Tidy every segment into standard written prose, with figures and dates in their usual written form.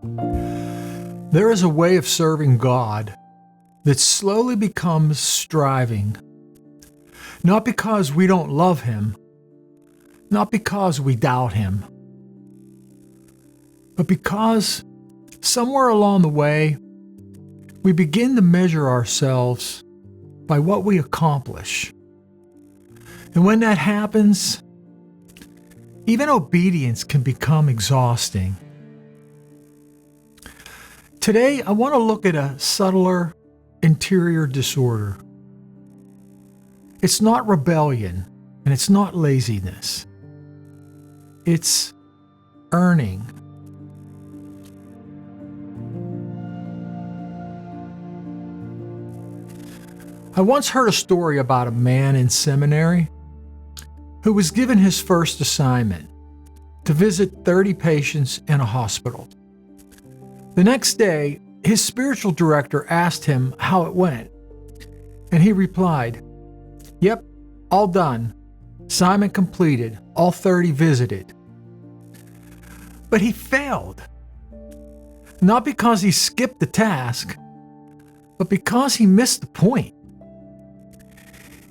There is a way of serving God that slowly becomes striving, not because we don't love Him, not because we doubt Him, but because somewhere along the way, we begin to measure ourselves by what we accomplish. And when that happens, even obedience can become exhausting. Today, I want to look at a subtler interior disorder. It's not rebellion, and it's not laziness. It's earning. I once heard a story about a man in seminary who was given his first assignment to visit 30 patients in a hospital. The next day, his spiritual director asked him how it went, and he replied, "Yep, all done. Assignment completed. All 30 visited." But he failed, not because he skipped the task, but because he missed the point.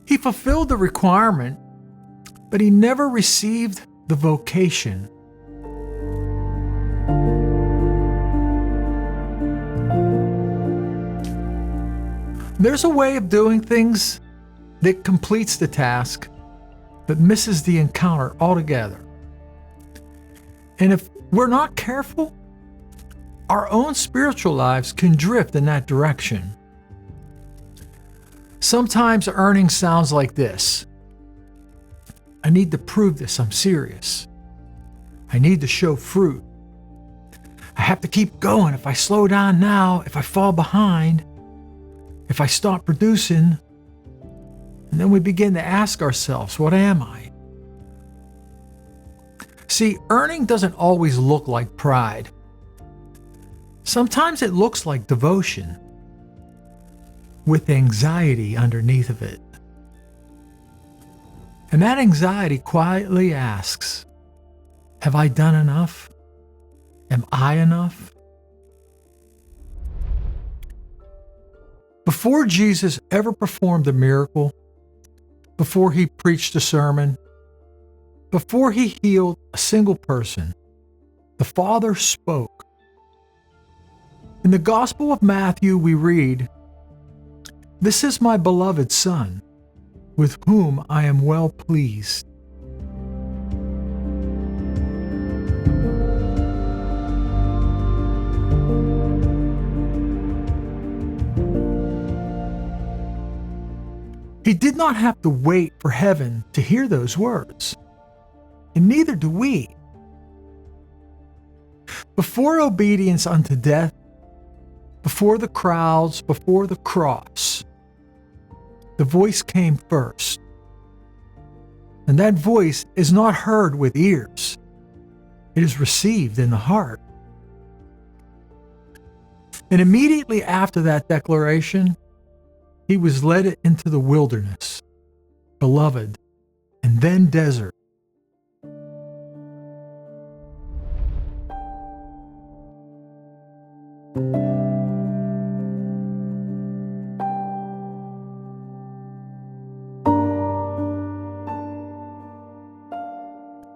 He fulfilled the requirement, but he never received the vocation. There's a way of doing things that completes the task, but misses the encounter altogether. And if we're not careful, our own spiritual lives can drift in that direction. Sometimes earning sounds like this: I need to prove this, I'm serious. I need to show fruit. I have to keep going. If I slow down now, if I fall behind, if I stop producing, and then we begin to ask ourselves, what am I? See, earning doesn't always look like pride. Sometimes it looks like devotion, with anxiety underneath of it. And that anxiety quietly asks, have I done enough? Am I enough? Before Jesus ever performed a miracle, before he preached a sermon, before he healed a single person, the Father spoke. In the Gospel of Matthew, we read, "This is my beloved Son, with whom I am well pleased." He did not have to wait for heaven to hear those words, and neither do we. Before obedience unto death, before the crowds, before the cross, the voice came first. And that voice is not heard with ears. It is received in the heart. And immediately after that declaration, he was led into the wilderness, beloved, and then desert.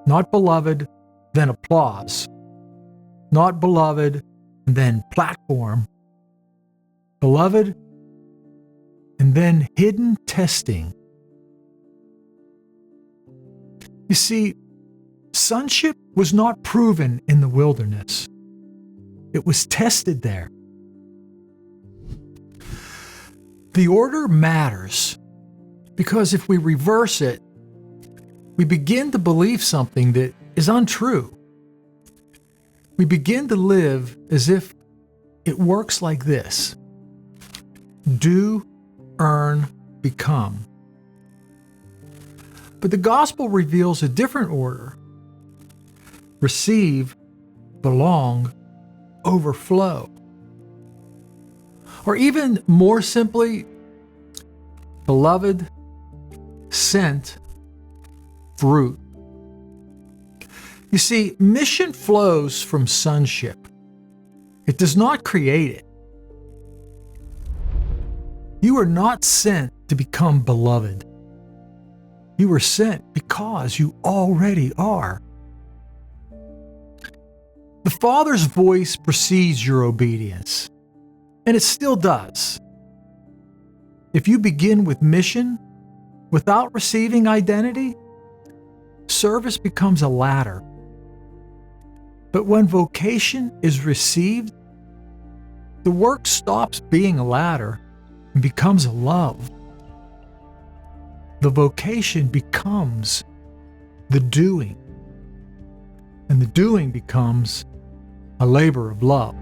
Not beloved, then applause. Not beloved, then platform. Beloved, and then hidden testing. You see, sonship was not proven in the wilderness. It was tested there. The order matters because if we reverse it, we begin to believe something that is untrue. We begin to live as if it works like this: do, earn, become. But the gospel reveals a different order: receive, belong, overflow. Or even more simply, beloved, sent, fruit. You see, mission flows from sonship. It does not create it. You are not sent to become beloved. You were sent because you already are. The Father's voice precedes your obedience, and it still does. If you begin with mission without receiving identity, service becomes a ladder. But when vocation is received, the work stops being a ladder and becomes a love. The vocation becomes the doing, and the doing becomes a labor of love.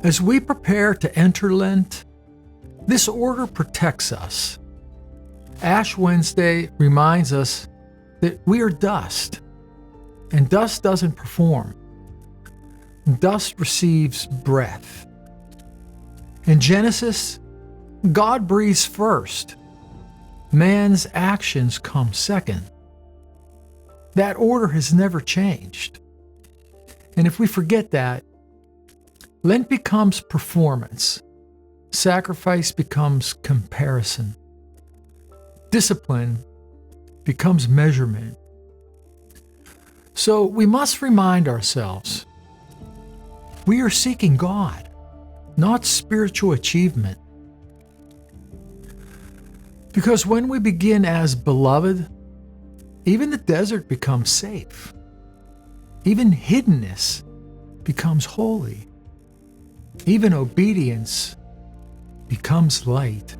As we prepare to enter Lent, this order protects us. Ash Wednesday reminds us that we are dust, and dust doesn't perform. Dust receives breath. In Genesis, God breathes first. Man's actions come second. That order has never changed. And if we forget that, Lent becomes performance. Sacrifice becomes comparison. Discipline becomes measurement. So we must remind ourselves, we are seeking God, not spiritual achievement. Because when we begin as beloved, even the desert becomes safe. Even hiddenness becomes holy. Even obedience becomes light.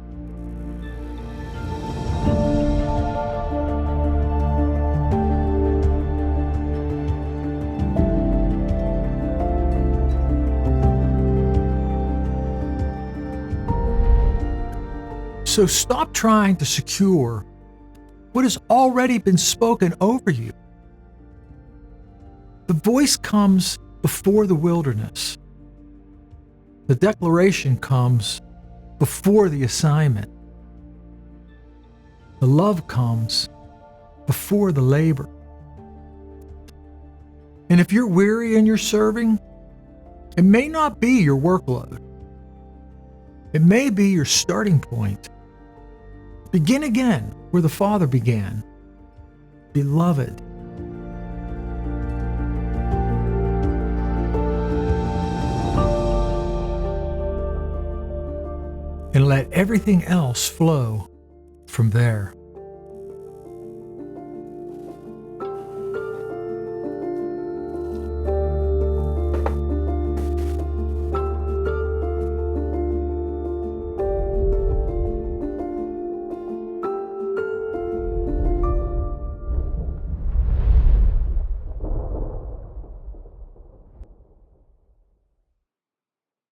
So stop trying to secure what has already been spoken over you. The voice comes before the wilderness. The declaration comes before the assignment. The love comes before the labor. And if you're weary in your serving, it may not be your workload. It may be your starting point. Begin again where the Father began. Beloved. And let everything else flow from there.